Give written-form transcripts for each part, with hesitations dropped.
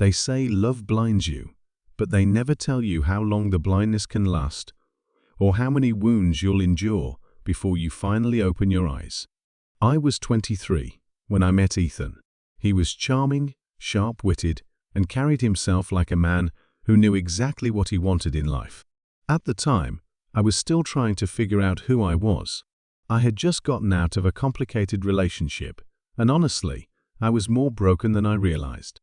They say love blinds you, but they never tell you how long the blindness can last, or how many wounds you'll endure before you finally open your eyes. I was 23 when I met Ethan. He was charming, sharp-witted, and carried himself like a man who knew exactly what he wanted in life. At the time, I was still trying to figure out who I was. I had just gotten out of a complicated relationship, and honestly, I was more broken than I realized.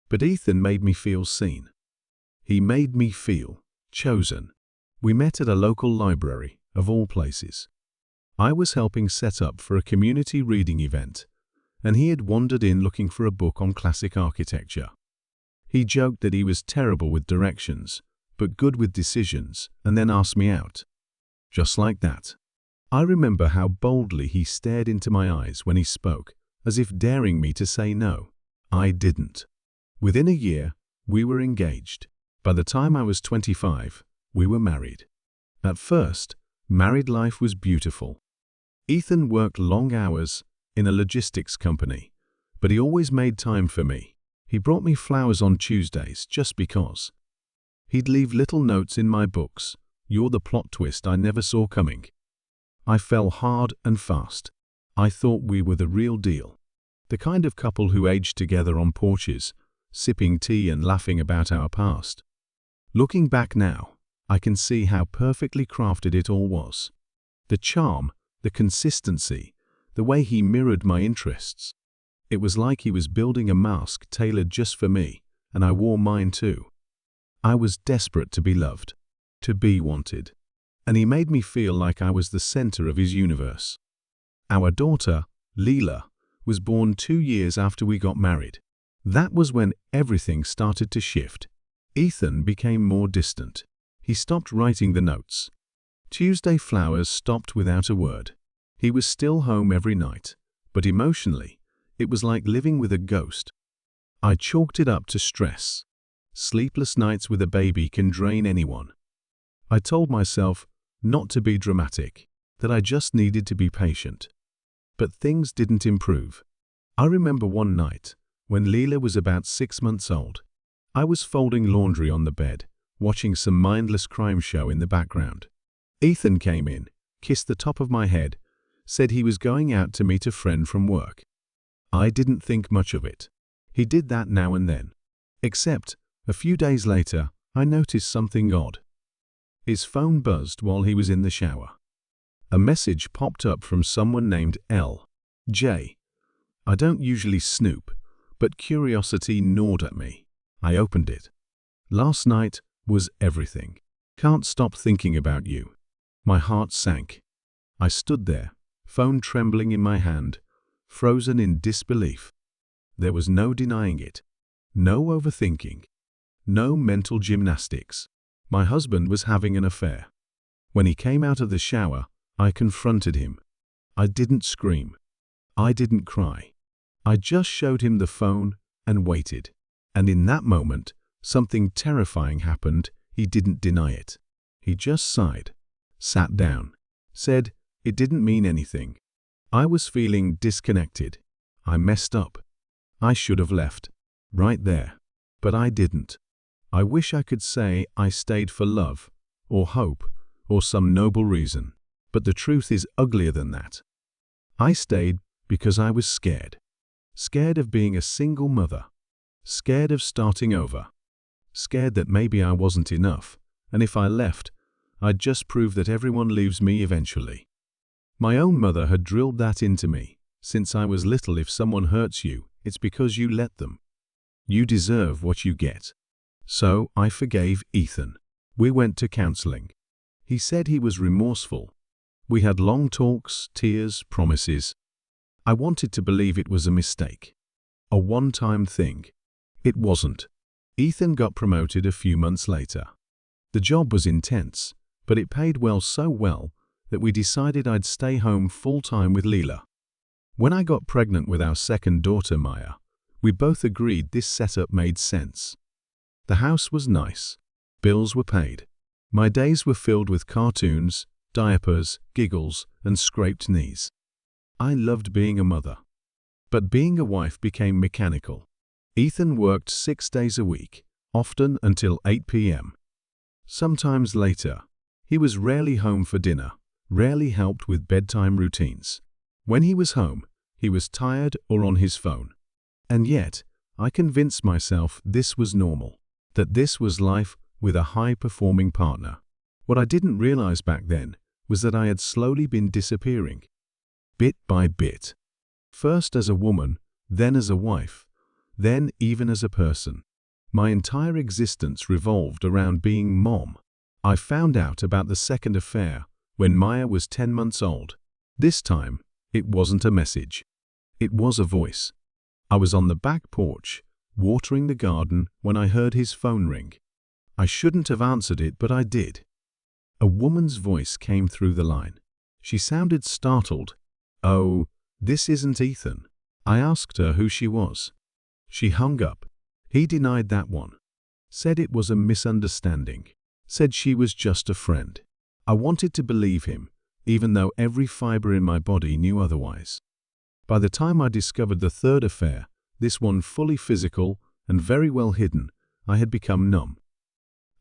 But Ethan made me feel seen. He made me feel chosen. We met at a local library, of all places. I was helping set up for a community reading event, and he had wandered in looking for a book on classic architecture. He joked that he was terrible with directions, but good with decisions, and then asked me out. Just like that. I remember how boldly he stared into my eyes when he spoke, as if daring me to say no. I didn't. Within a year, we were engaged. By the time I was 25, we were married. At first, married life was beautiful. Ethan worked long hours in a logistics company, but he always made time for me. He brought me flowers on Tuesdays just because. He'd leave little notes in my books. You're the plot twist I never saw coming. I fell hard and fast. I thought we were the real deal. The kind of couple who aged together on porches, sipping tea and laughing about our past. Looking back now, I can see how perfectly crafted it all was. The charm, the consistency, the way he mirrored my interests. It was like he was building a mask tailored just for me, and I wore mine too. I was desperate to be loved, to be wanted, and he made me feel like I was the center of his universe. Our daughter, Leela, was born 2 years after we got married. That was when everything started to shift. Ethan became more distant. He stopped writing the notes. Tuesday flowers stopped without a word. He was still home every night, but emotionally, it was like living with a ghost. I chalked it up to stress. Sleepless nights with a baby can drain anyone. I told myself not to be dramatic, that I just needed to be patient. But things didn't improve. I remember one night, when Leela was about 6 months old. I was folding laundry on the bed, watching some mindless crime show in the background. Ethan came in, kissed the top of my head, said he was going out to meet a friend from work. I didn't think much of it. He did that now and then. Except, a few days later, I noticed something odd. His phone buzzed while he was in the shower. A message popped up from someone named L.J. I don't usually snoop, but curiosity gnawed at me. I opened it. Last night was everything. Can't stop thinking about you. My heart sank. I stood there, phone trembling in my hand, frozen in disbelief. There was no denying it. No overthinking. No mental gymnastics. My husband was having an affair. When he came out of the shower, I confronted him. I didn't scream. I didn't cry. I just showed him the phone and waited. And in that moment, something terrifying happened. He didn't deny it. He just sighed, sat down, said it didn't mean anything. I was feeling disconnected. I messed up. I should have left. Right there. But I didn't. I wish I could say I stayed for love, or hope, or some noble reason. But the truth is uglier than that. I stayed because I was scared. Scared of being a single mother. Scared of starting over. Scared that maybe I wasn't enough, and if I left, I'd just prove that everyone leaves me eventually. My own mother had drilled that into me. Since I was little, if someone hurts you, it's because you let them. You deserve what you get. So I forgave Ethan. We went to counseling. He said he was remorseful. We had long talks, tears, promises. I wanted to believe it was a mistake. A one-time thing. It wasn't. Ethan got promoted a few months later. The job was intense, but it paid well, so well that we decided I'd stay home full-time with Leela. When I got pregnant with our second daughter, Maya, we both agreed this setup made sense. The house was nice. Bills were paid. My days were filled with cartoons, diapers, giggles, and scraped knees. I loved being a mother. But being a wife became mechanical. Ethan worked 6 days a week, often until 8 p.m. Sometimes later. He was rarely home for dinner, rarely helped with bedtime routines. When he was home, he was tired or on his phone. And yet, I convinced myself this was normal, that this was life with a high-performing partner. What I didn't realize back then was that I had slowly been disappearing, bit by bit. First as a woman, then as a wife, then even as a person. My entire existence revolved around being mom. I found out about the second affair when Maya was 10 months old. This time, it wasn't a message. It was a voice. I was on the back porch, watering the garden, when I heard his phone ring. I shouldn't have answered it, but I did. A woman's voice came through the line. She sounded startled. "Oh, this isn't Ethan." I asked her who she was. She hung up. He denied that one. Said it was a misunderstanding. Said she was just a friend. I wanted to believe him, even though every fiber in my body knew otherwise. By the time I discovered the third affair, this one fully physical and very well hidden, I had become numb.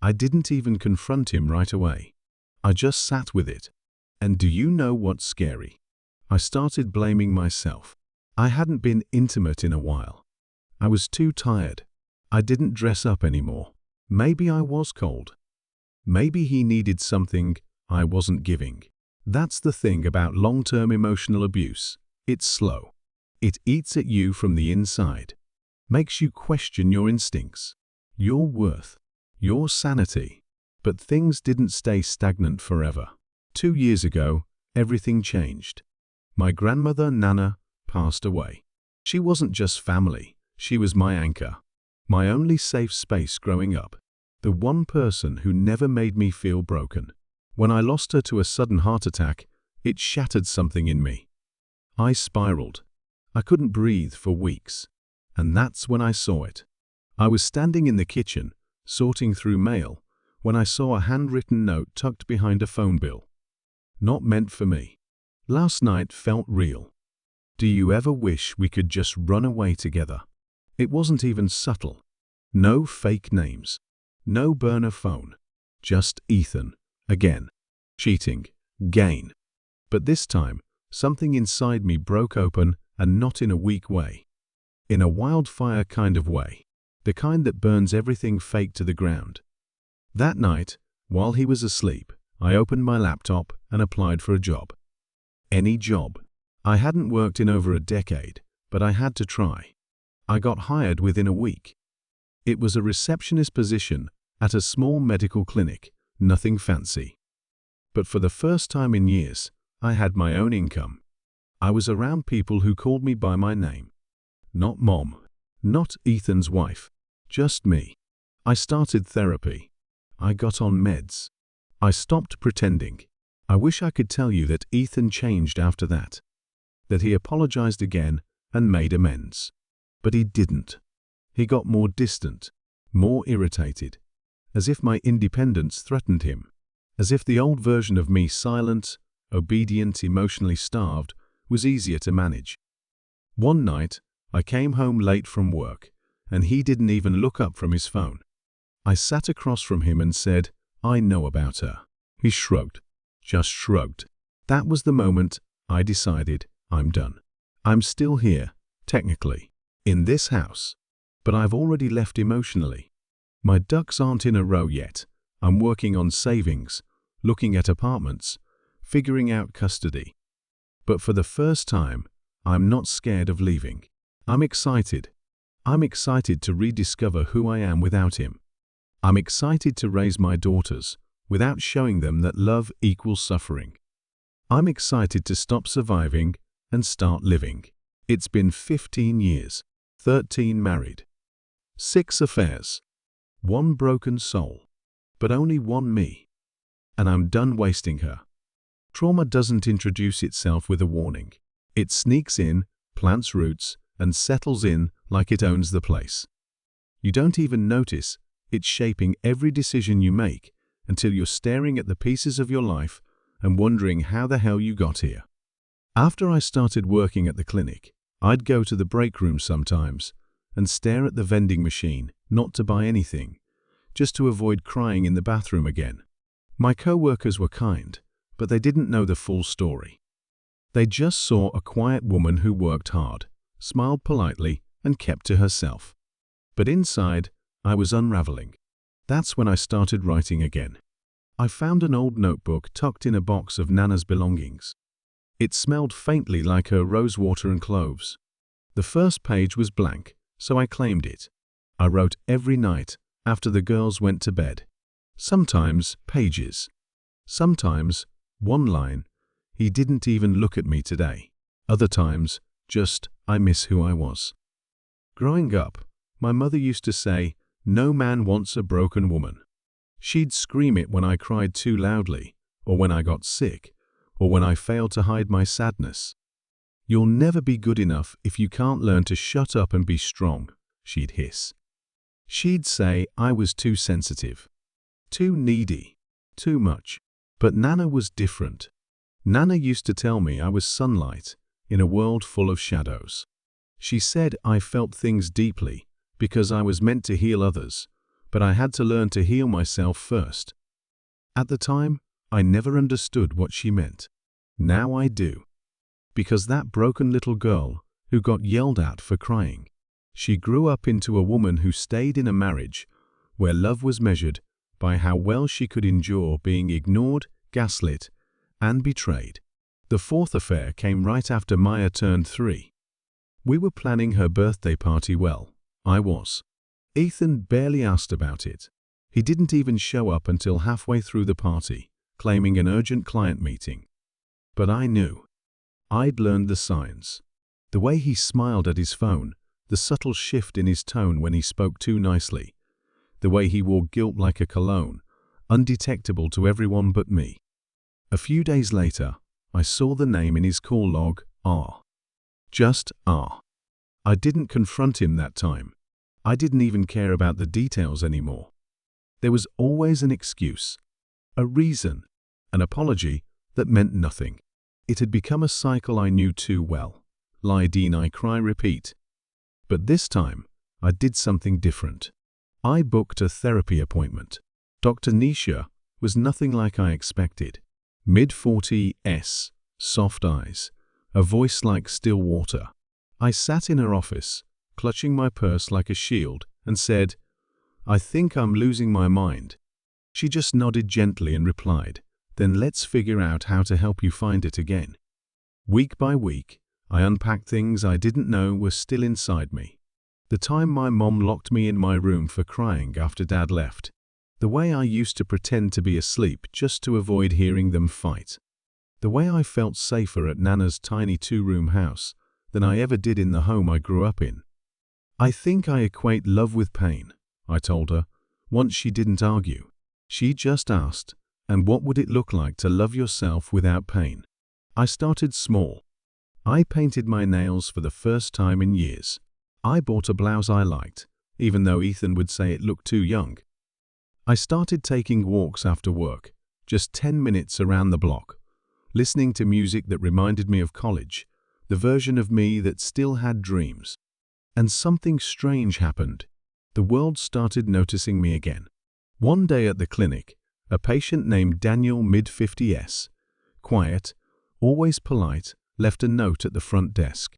I didn't even confront him right away. I just sat with it. And do you know what's scary? I started blaming myself. I hadn't been intimate in a while. I was too tired. I didn't dress up anymore. Maybe I was cold. Maybe he needed something I wasn't giving. That's the thing about long-term emotional abuse. It's slow. It eats at you from the inside. Makes you question your instincts, your worth, your sanity. But things didn't stay stagnant forever. 2 years ago, everything changed. My grandmother, Nana, passed away. She wasn't just family. She was my anchor. My only safe space growing up. The one person who never made me feel broken. When I lost her to a sudden heart attack, it shattered something in me. I spiraled. I couldn't breathe for weeks. And that's when I saw it. I was standing in the kitchen, sorting through mail, when I saw a handwritten note tucked behind a phone bill. Not meant for me. Last night felt real. Do you ever wish we could just run away together? It wasn't even subtle. No fake names. No burner phone. Just Ethan. Again. Cheating. Gain. But this time, something inside me broke open, and not in a weak way. In a wildfire kind of way. The kind that burns everything fake to the ground. That night, while he was asleep, I opened my laptop and applied for a job. Any job. I hadn't worked in over a decade, but I had to try. I got hired within a week. It was a receptionist position at a small medical clinic, nothing fancy. But for the first time in years, I had my own income. I was around people who called me by my name. Not Mom. Not Ethan's wife. Just me. I started therapy. I got on meds. I stopped pretending. I wish I could tell you that Ethan changed after that. That he apologized again and made amends. But he didn't. He got more distant, more irritated, as if my independence threatened him, as if the old version of me, silent, obedient, emotionally starved, was easier to manage. One night, I came home late from work, and he didn't even look up from his phone. I sat across from him and said, "I know about her." He shrugged, just shrugged. That was the moment I decided, I'm done. I'm still here, technically, in this house, but I've already left emotionally. My ducks aren't in a row yet. I'm working on savings, looking at apartments, figuring out custody. But for the first time, I'm not scared of leaving. I'm excited. I'm excited to rediscover who I am without him. I'm excited to raise my daughters without showing them that love equals suffering. I'm excited to stop surviving and start living. It's been 15 years, 13 married, 6 affairs, 1 broken soul, but only 1 me. And I'm done wasting her. Trauma doesn't introduce itself with a warning. It sneaks in, plants roots, and settles in like it owns the place. You don't even notice it's shaping every decision you make until you're staring at the pieces of your life and wondering how the hell you got here. After I started working at the clinic, I'd go to the break room sometimes, and stare at the vending machine, not to buy anything, just to avoid crying in the bathroom again. My co-workers were kind, but they didn't know the full story. They just saw a quiet woman who worked hard, smiled politely, and kept to herself. But inside, I was unraveling. That's when I started writing again. I found an old notebook tucked in a box of Nana's belongings. It smelled faintly like her rosewater and cloves. The first page was blank, so I claimed it. I wrote every night after the girls went to bed. Sometimes pages. Sometimes one line, "He didn't even look at me today." Other times, just, "I miss who I was." Growing up, my mother used to say, "No man wants a broken woman." She'd scream it when I cried too loudly, or when I got sick, or when I failed to hide my sadness. "You'll never be good enough if you can't learn to shut up and be strong," she'd hiss. She'd say I was too sensitive, too needy, too much. But Nana was different. Nana used to tell me I was sunlight in a world full of shadows. She said I felt things deeply because I was meant to heal others, but I had to learn to heal myself first. At the time, I never understood what she meant. Now I do. Because that broken little girl who got yelled at for crying, she grew up into a woman who stayed in a marriage where love was measured by how well she could endure being ignored, gaslit, and betrayed. The fourth affair came right after Maya turned 3. We were planning her birthday party well. I was. Ethan barely asked about it. He didn't even show up until halfway through the party, claiming an urgent client meeting. But I knew. I'd learned the signs. The way he smiled at his phone, the subtle shift in his tone when he spoke too nicely, the way he wore guilt like a cologne, undetectable to everyone but me. A few days later, I saw the name in his call log, R. Just R. I didn't confront him that time. I didn't even care about the details anymore. There was always an excuse, a reason, an apology that meant nothing. It had become a cycle I knew too well. Lie, deny, cry, repeat. But this time, I did something different. I booked a therapy appointment. Dr. Nisha was nothing like I expected. Mid-40s, soft eyes, a voice like still water. I sat in her office, clutching my purse like a shield, and said, "I think I'm losing my mind." She just nodded gently and replied, "Then let's figure out how to help you find it again." Week by week, I unpacked things I didn't know were still inside me. The time my mom locked me in my room for crying after Dad left. The way I used to pretend to be asleep just to avoid hearing them fight. The way I felt safer at Nana's tiny 2-room house than I ever did in the home I grew up in. "I think I equate love with pain," I told her, once she didn't argue. She just asked, "And what would it look like to love yourself without pain?" I started small. I painted my nails for the first time in years. I bought a blouse I liked, even though Ethan would say it looked too young. I started taking walks after work, just 10 minutes around the block, listening to music that reminded me of college, the version of me that still had dreams. And something strange happened. The world started noticing me again. One day at the clinic, a patient named Daniel, mid-50s, quiet, always polite, left a note at the front desk.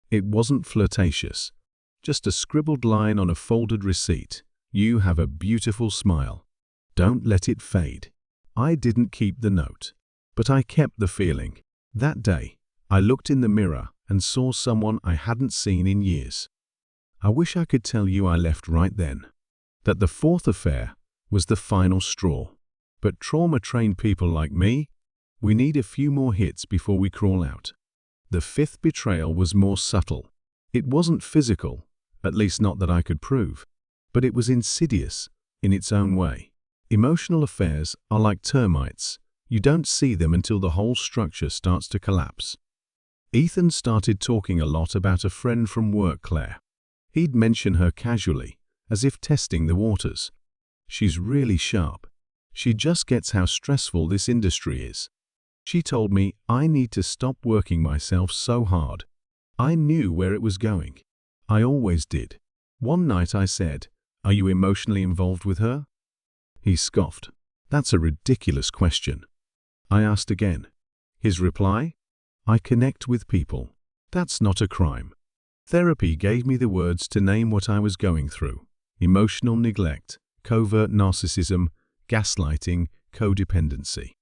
It wasn't flirtatious, just a scribbled line on a folded receipt. "You have a beautiful smile. Don't let it fade." I didn't keep the note, but I kept the feeling. That day, I looked in the mirror and saw someone I hadn't seen in years. I wish I could tell you I left right then, that the fourth affair was the final straw. But trauma-trained people like me, we need a few more hits before we crawl out. The fifth betrayal was more subtle. It wasn't physical, at least not that I could prove, but it was insidious in its own way. Emotional affairs are like termites. You don't see them until the whole structure starts to collapse. Ethan started talking a lot about a friend from work, Claire. He'd mention her casually, as if testing the waters. "She's really sharp. She just gets how stressful this industry is." She told me I need to stop working myself so hard. I knew where it was going. I always did. One night I said, "Are you emotionally involved with her?" He scoffed. "That's a ridiculous question." I asked again. His reply? "I connect with people. That's not a crime." Therapy gave me the words to name what I was going through: emotional neglect, covert narcissism, gaslighting, codependency.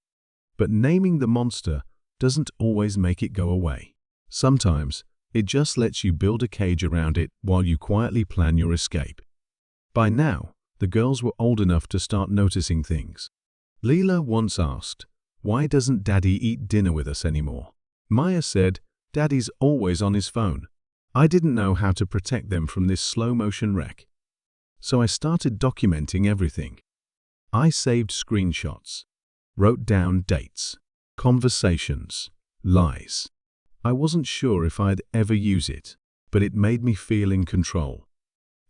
But naming the monster doesn't always make it go away. Sometimes it just lets you build a cage around it while you quietly plan your escape. By now, the girls were old enough to start noticing things. Leela once asked, "Why doesn't Daddy eat dinner with us anymore?" Maya said, "Daddy's always on his phone." I didn't know how to protect them from this slow-motion wreck. So I started documenting everything. I saved screenshots, wrote down dates, conversations, lies. I wasn't sure if I'd ever use it, but it made me feel in control.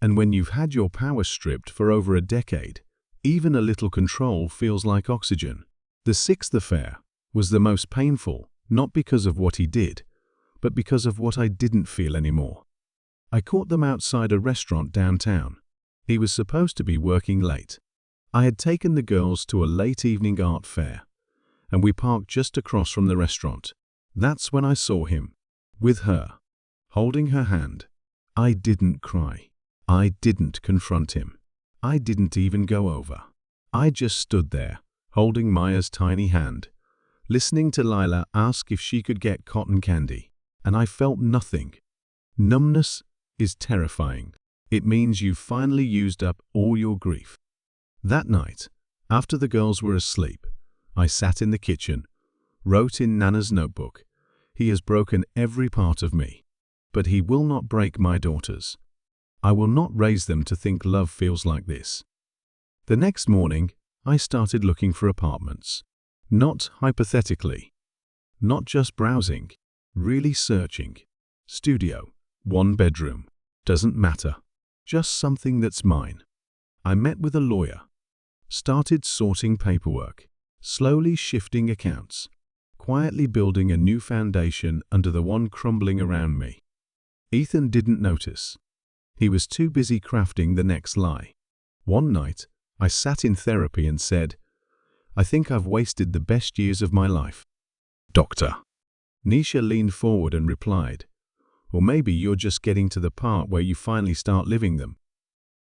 And when you've had your power stripped for over a decade, even a little control feels like oxygen. The sixth affair was the most painful, not because of what he did, but because of what I didn't feel anymore. I caught them outside a restaurant downtown. He was supposed to be working late. I had taken the girls to a late evening art fair, and we parked just across from the restaurant. That's when I saw him, with her, holding her hand. I didn't cry. I didn't confront him. I didn't even go over. I just stood there, holding Maya's tiny hand, listening to Lila ask if she could get cotton candy, and I felt nothing. Numbness is terrifying. It means you've finally used up all your grief. That night, after the girls were asleep, I sat in the kitchen, wrote in Nana's notebook, "He has broken every part of me, but he will not break my daughters. I will not raise them to think love feels like this." The next morning, I started looking for apartments. Not hypothetically. Not just browsing. Really searching. Studio. 1 bedroom. Doesn't matter. Just something that's mine. I met with a lawyer. Started sorting paperwork. Slowly shifting accounts. Quietly building a new foundation under the one crumbling around me. Ethan didn't notice. He was too busy crafting the next lie. One night, I sat in therapy and said, "I think I've wasted the best years of my life." "Doctor." Nisha leaned forward and replied, "Or maybe you're just getting to the part where you finally start living them."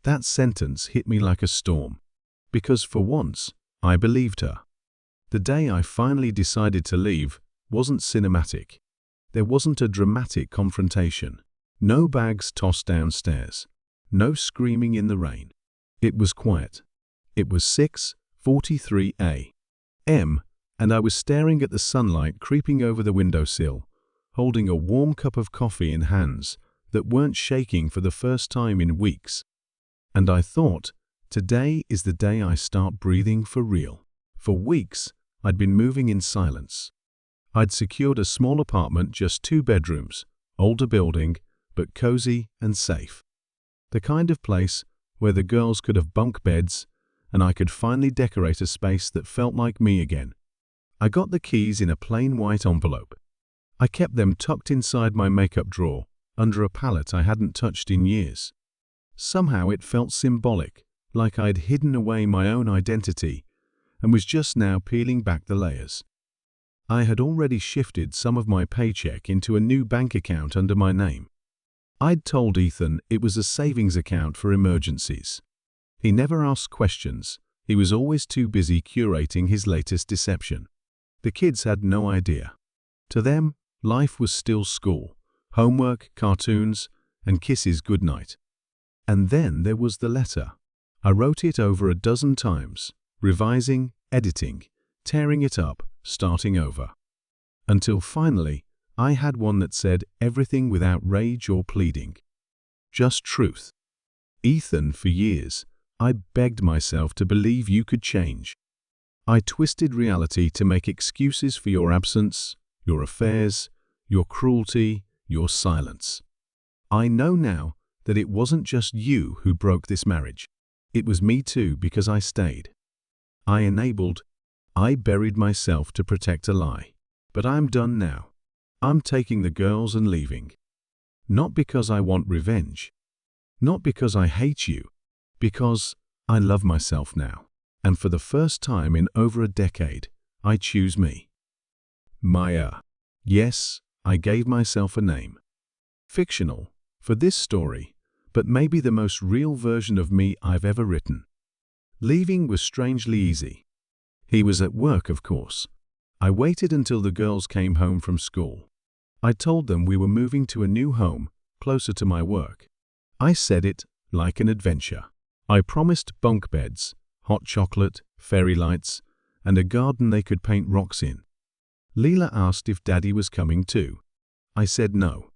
That sentence hit me like a storm, because for once, I believed her. The day I finally decided to leave wasn't cinematic. There wasn't a dramatic confrontation. No bags tossed downstairs. No screaming in the rain. It was quiet. It was 6:43 a.m., and I was staring at the sunlight creeping over the windowsill, holding a warm cup of coffee in hands that weren't shaking for the first time in weeks. And I thought, today is the day I start breathing for real. For weeks, I'd been moving in silence. I'd secured a small apartment, just 2 bedrooms, older building, but cozy and safe. The kind of place where the girls could have bunk beds and I could finally decorate a space that felt like me again. I got the keys in a plain white envelope. I kept them tucked inside my makeup drawer, under a palette I hadn't touched in years. Somehow it felt symbolic, like I'd hidden away my own identity and was just now peeling back the layers. I had already shifted some of my paycheck into a new bank account under my name. I'd told Ethan it was a savings account for emergencies. He never asked questions. He was always too busy curating his latest deception. The kids had no idea. To them, life was still school, homework, cartoons, and kisses goodnight. And then there was the letter. I wrote it over a dozen times, revising, editing, tearing it up, starting over. Until finally, I had one that said everything without rage or pleading. Just truth. "Ethan, for years, I begged myself to believe you could change. I twisted reality to make excuses for your absence, your affairs, your cruelty, your silence. I know now that it wasn't just you who broke this marriage. It was me too, because I stayed. I enabled, I buried myself to protect a lie. But I'm done now. I'm taking the girls and leaving. Not because I want revenge. Not because I hate you, because I love myself now. And for the first time in over a decade, I choose me. Maya. Yes, I gave myself a name. Fictional, for this story, but maybe the most real version of me I've ever written. Leaving was strangely easy. He was at work, of course. I waited until the girls came home from school. I told them we were moving to a new home, closer to my work. I said it like an adventure. I promised bunk beds, hot chocolate, fairy lights, and a garden they could paint rocks in. Leela asked if Daddy was coming too. I said no.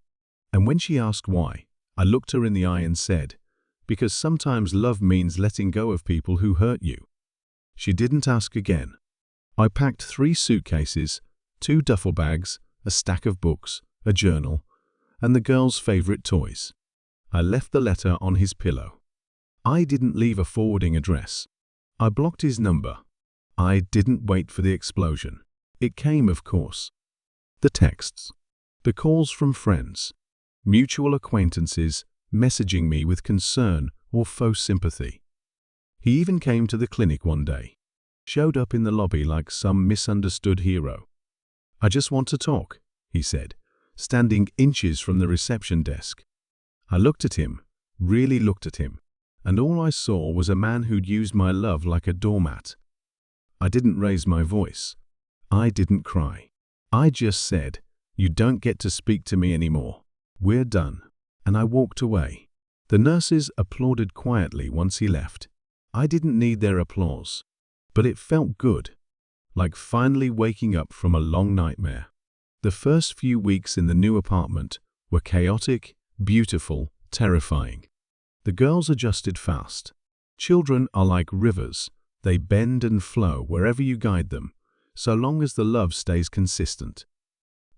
And when she asked why, I looked her in the eye and said, because sometimes love means letting go of people who hurt you. She didn't ask again. I packed 3 suitcases, 2 duffel bags, a stack of books, a journal, and the girls' favorite toys. I left the letter on his pillow. I didn't leave a forwarding address. I blocked his number. I didn't wait for the explosion. It came, of course. The texts, the calls from friends, mutual acquaintances messaging me with concern or faux sympathy. He even came to the clinic one day, showed up in the lobby like some misunderstood hero. I just want to talk, he said, standing inches from the reception desk. I looked at him, really looked at him, and all I saw was a man who'd used my love like a doormat. I didn't raise my voice. I didn't cry. I just said, "You don't get to speak to me anymore. We're done." And I walked away. The nurses applauded quietly once he left. I didn't need their applause, but it felt good, like finally waking up from a long nightmare. The first few weeks in the new apartment were chaotic, beautiful, terrifying. The girls adjusted fast. Children are like rivers. They bend and flow wherever you guide them, so long as the love stays consistent.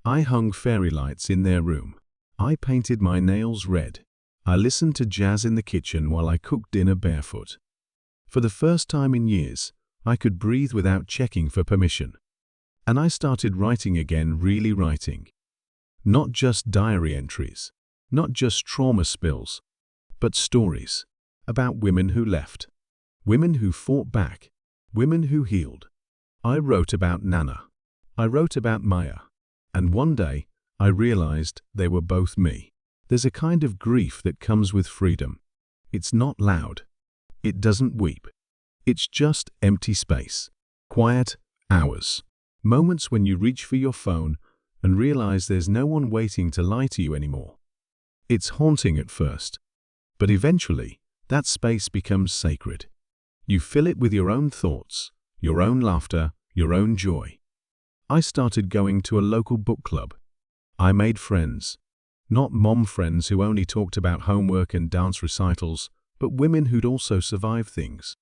I hung fairy lights in their room. I painted my nails red. I listened to jazz in the kitchen while I cooked dinner barefoot. For the first time in years, I could breathe without checking for permission. And I started writing again, really writing. Not just diary entries, not just trauma spills, but stories about women who left, women who fought back, women who healed. I wrote about Nana. I wrote about Maya. And one day, I realized they were both me. There's a kind of grief that comes with freedom. It's not loud. It doesn't weep. It's just empty space. Quiet hours. Moments when you reach for your phone and realize there's no one waiting to lie to you anymore. It's haunting at first, but eventually, that space becomes sacred. You fill it with your own thoughts, your own laughter, your own joy. I started going to a local book club. I made friends. Not mom friends who only talked about homework and dance recitals, but women who'd also survived things.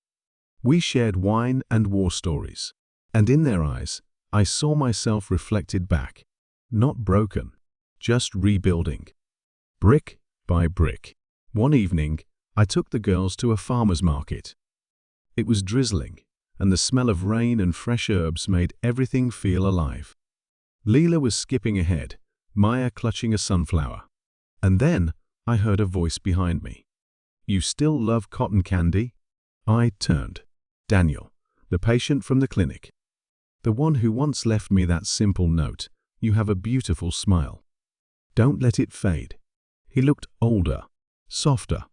We shared wine and war stories. And in their eyes, I saw myself reflected back. Not broken, just rebuilding. Brick by brick. One evening, I took the girls to a farmer's market. It was drizzling, and the smell of rain and fresh herbs made everything feel alive. Leela was skipping ahead, Maya clutching a sunflower. And then I heard a voice behind me. "You still love cotton candy?" I turned. Daniel, the patient from the clinic. The one who once left me that simple note, "You have a beautiful smile. Don't let it fade." He looked older, softer.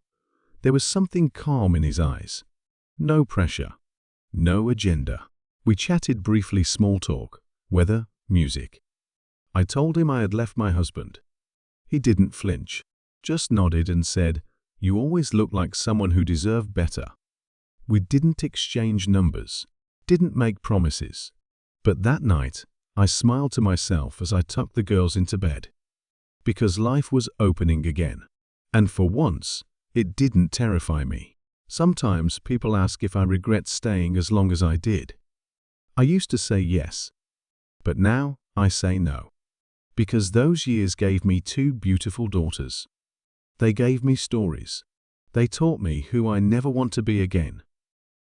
There was something calm in his eyes. No pressure. No agenda. We chatted briefly, small talk, weather, music. I told him I had left my husband. He didn't flinch, just nodded and said, "You always look like someone who deserved better." We didn't exchange numbers, didn't make promises. But that night, I smiled to myself as I tucked the girls into bed. Because life was opening again. And for once, it didn't terrify me. Sometimes people ask if I regret staying as long as I did. I used to say yes. But now I say no. Because those years gave me 2 beautiful daughters. They gave me stories. They taught me who I never want to be again.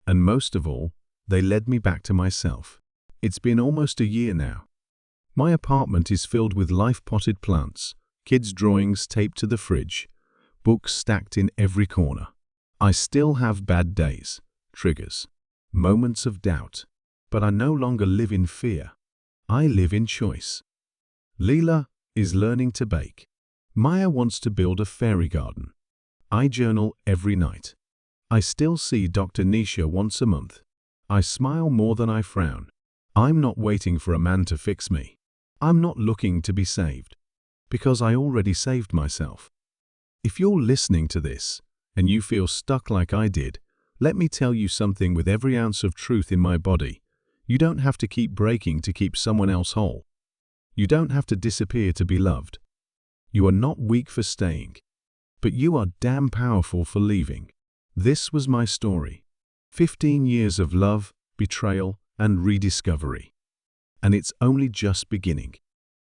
And most of all, they led me back to myself. It's been almost a year now. My apartment is filled with life-potted plants, kids' drawings taped to the fridge, books stacked in every corner. I still have bad days, triggers, moments of doubt, but I no longer live in fear. I live in choice. Leela is learning to bake. Maya wants to build a fairy garden. I journal every night. I still see Dr. Nisha once a month. I smile more than I frown. I'm not waiting for a man to fix me. I'm not looking to be saved, because I already saved myself. If you're listening to this, and you feel stuck like I did, let me tell you something with every ounce of truth in my body. You don't have to keep breaking to keep someone else whole. You don't have to disappear to be loved. You are not weak for staying, but you are damn powerful for leaving. This was my story. 15 years of love, betrayal, and rediscovery. And it's only just beginning.